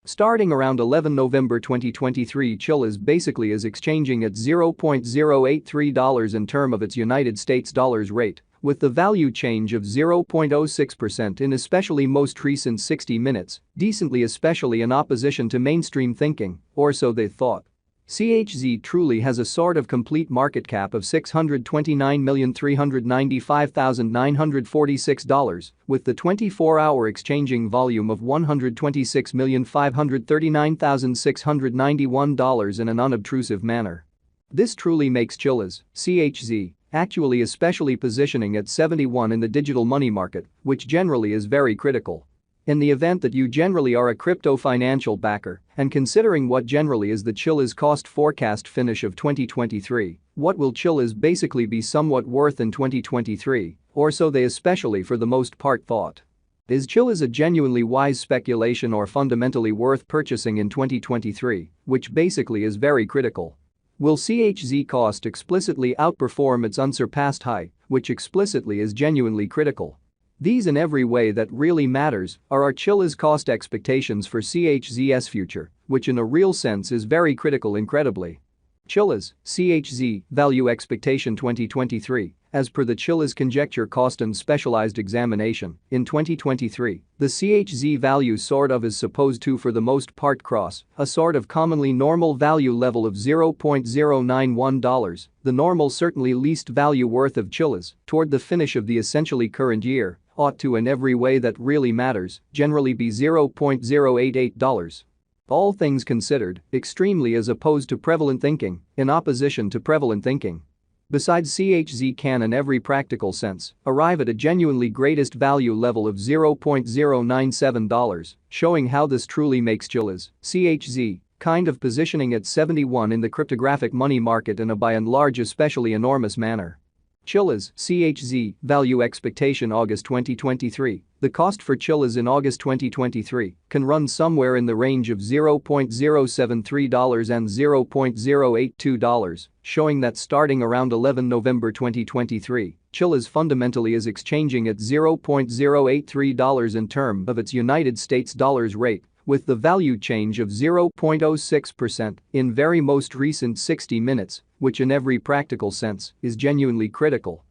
Starting around 11 November 2023, Chilliz basically is exchanging at $0.083 in term of its United States dollars rate, with the value change of 0.06% in especially most recent 60 minutes, decently especially in opposition to mainstream thinking, or so they thought. CHZ truly has a sort of complete market cap of $629,395,946, with the 24-hour exchanging volume of $126,539,691 in an unobtrusive manner. This truly makes Chilliz, CHZ, actually especially positioning at 71 in the digital money market, which generally is very critical. In the event that you generally are a crypto financial backer, and considering what generally is the Chilliz cost forecast finish of 2023, what will Chilliz basically be somewhat worth in 2023, or so they especially for the most part thought. Is Chilliz a genuinely wise speculation or fundamentally worth purchasing in 2023, which basically is very critical? Will CHZ cost explicitly outperform its unsurpassed high, which explicitly is genuinely critical? These in every way that really matters are our Chilliz cost expectations for CHZ's future, which in a real sense is very critical incredibly. Chilliz, CHZ, value expectation 2023, as per the Chilliz conjecture cost and specialized examination, in 2023, the CHZ value sort of is supposed to for the most part cross a sort of commonly normal value level of $0.091, the normal certainly least value worth of Chilliz, toward the finish of the essentially current year, ought to in every way that really matters, generally be $0.088. All things considered, extremely as opposed to prevalent thinking, in opposition to prevalent thinking. Besides, CHZ can in every practical sense arrive at a genuinely greatest value level of $0.097, showing how this truly makes Chilliz, CHZ, kind of positioning at 71 in the cryptographic money market in a by and large especially enormous manner. Chilliz, CHZ, value expectation August 2023. The cost for Chilliz in August 2023 can run somewhere in the range of $0.073 and $0.082, showing that starting around 11 November 2023, Chilliz fundamentally is exchanging at $0.083 in term of its United States dollars rate, with the value change of 0.06% in very most recent 60 minutes, which in every practical sense is genuinely critical.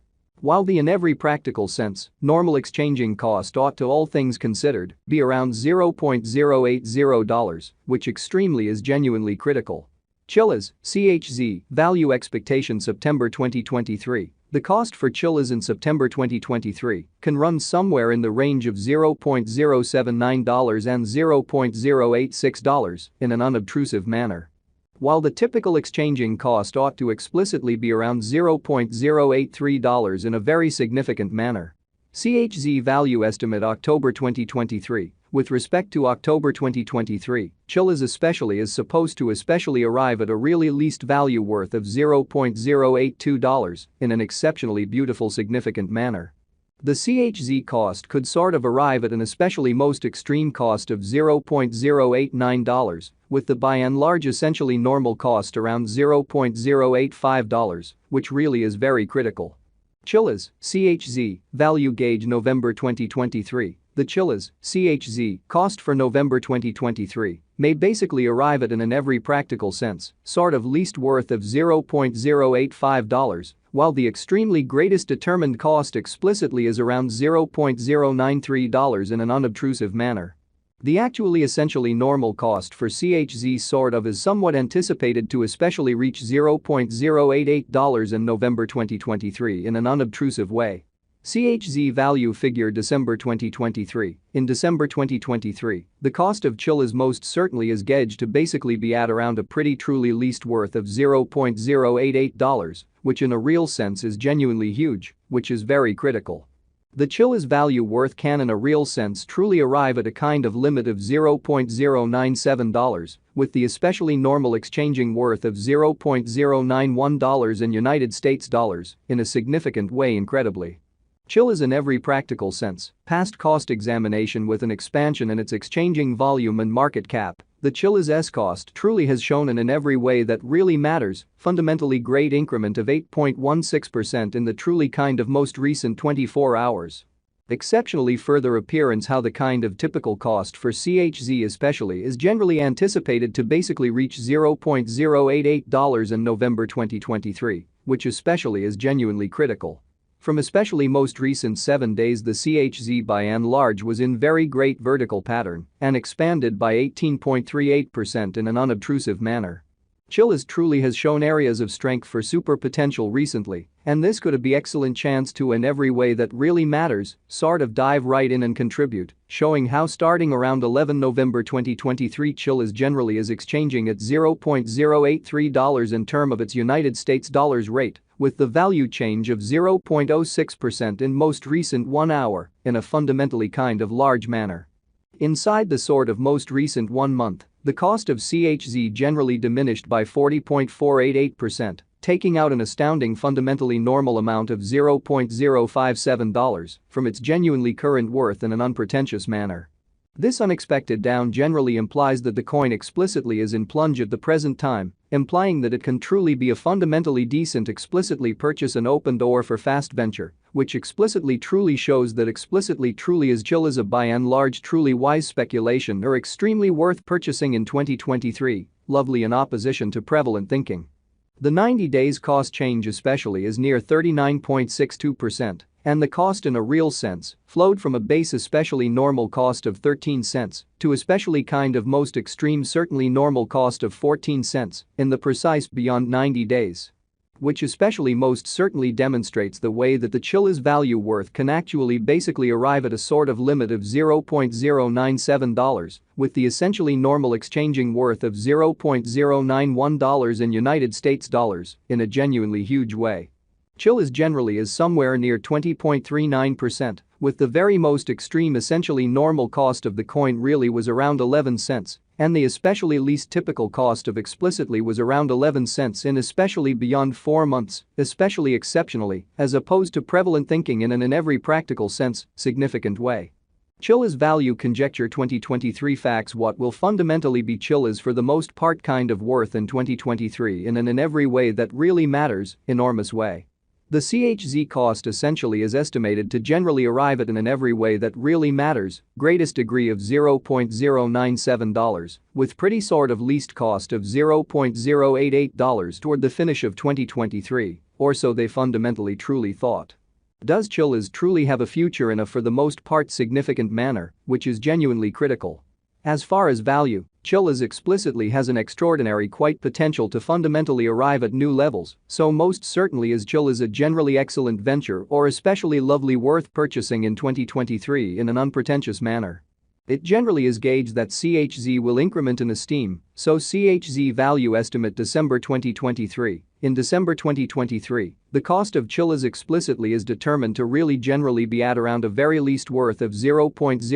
While the in every practical sense, normal exchanging cost ought to all things considered be around $0.080, which extremely is genuinely critical. Chilliz, CHZ, value expectation September 2023. The cost for Chilliz in September 2023 can run somewhere in the range of $0.079 and $0.086 in an unobtrusive manner. While the typical exchanging cost ought to explicitly be around $0.083 in a very significant manner. CHZ value estimate October 2023. With respect to October 2023, Chilliz especially is supposed to especially arrive at a really least value worth of $0.082 in an exceptionally beautiful significant manner. The CHZ cost could sort of arrive at an especially most extreme cost of $0.089, with the by and large essentially normal cost around $0.085, which really is very critical. Chilliz, CHZ, value gauge November 2023. The Chilliz, CHZ, cost for November 2023 may basically arrive at an in every practical sense, sort of least worth of $0.085, while the extremely greatest determined cost explicitly is around $0.093 in an unobtrusive manner. The actually essentially normal cost for CHZ sort of is somewhat anticipated to especially reach $0.088 in November 2023 in an unobtrusive way. CHZ value figure December 2023. In December 2023, the cost of Chilliz most certainly is gauged to basically be at around a pretty truly least worth of $0.088, which in a real sense is genuinely huge, which is very critical. The Chilliz value worth can in a real sense truly arrive at a kind of limit of $0.097, with the especially normal exchanging worth of $0.091 in United States dollars, in a significant way incredibly. Chilliz in every practical sense, past cost examination with an expansion in its exchanging volume and market cap, the Chilliz S cost truly has shown in every way that really matters, fundamentally great increment of 8.16% in the truly kind of most recent 24 hours. Exceptionally further appearance how the kind of typical cost for CHZ especially is generally anticipated to basically reach $0.088 in November 2023, which especially is genuinely critical. From especially most recent 7 days the CHZ by and large was in very great vertical pattern and expanded by 18.38% in an unobtrusive manner. Chilliz truly has shown areas of strength for super potential recently, and this could be excellent chance to in every way that really matters, sort of dive right in and contribute, showing how starting around 11 November 2023 Chilliz generally is exchanging at $0.083 in term of its United States dollars rate, with the value change of 0.06% in most recent 1 hour in a fundamentally kind of large manner. Inside the sort of most recent 1 month, the cost of CHZ generally diminished by 40.488%, taking out an astounding fundamentally normal amount of $0.057 from its genuinely current worth in an unpretentious manner. This unexpected down generally implies that the coin explicitly is in plunge at the present time, implying that it can truly be a fundamentally decent explicitly purchase and open door for fast venture, which explicitly truly shows that explicitly truly is Chilliz a by and large truly wise speculation or extremely worth purchasing in 2023, lovely in opposition to prevalent thinking. The 90 days cost change especially is near 39.62%. And the cost in a real sense flowed from a base especially normal cost of 13 cents to especially kind of most extreme certainly normal cost of 14 cents in the precise beyond 90 days. Which especially most certainly demonstrates the way that the Chilliz value worth can actually basically arrive at a sort of limit of $0.097 with the essentially normal exchanging worth of $0.091 in United States dollars in a genuinely huge way. Chilliz generally is somewhere near 20.39%, with the very most extreme essentially normal cost of the coin really was around 11 cents, and the especially least typical cost of explicitly was around 11 cents in especially beyond 4 months, especially exceptionally, as opposed to prevalent thinking in an in every practical sense, significant way. Chilliz value conjecture 2023 facts what will fundamentally be Chilliz for the most part kind of worth in 2023 in an in every way that really matters, enormous way. The CHZ cost essentially is estimated to generally arrive at an in every way that really matters, greatest degree of $0.097, with pretty sort of least cost of $0.088 toward the finish of 2023, or so they fundamentally truly thought. Does Chilliz truly have a future in a for the most part significant manner, which is genuinely critical? As far as value, Chilliz explicitly has an extraordinary quite potential to fundamentally arrive at new levels, so most certainly is Chilliz a generally excellent venture or especially lovely worth purchasing in 2023 in an unpretentious manner. It generally is gauged that CHZ will increment in esteem, so CHZ value estimate December 2023. In December 2023, the cost of Chilliz explicitly is determined to really generally be at around a very least worth of $0.0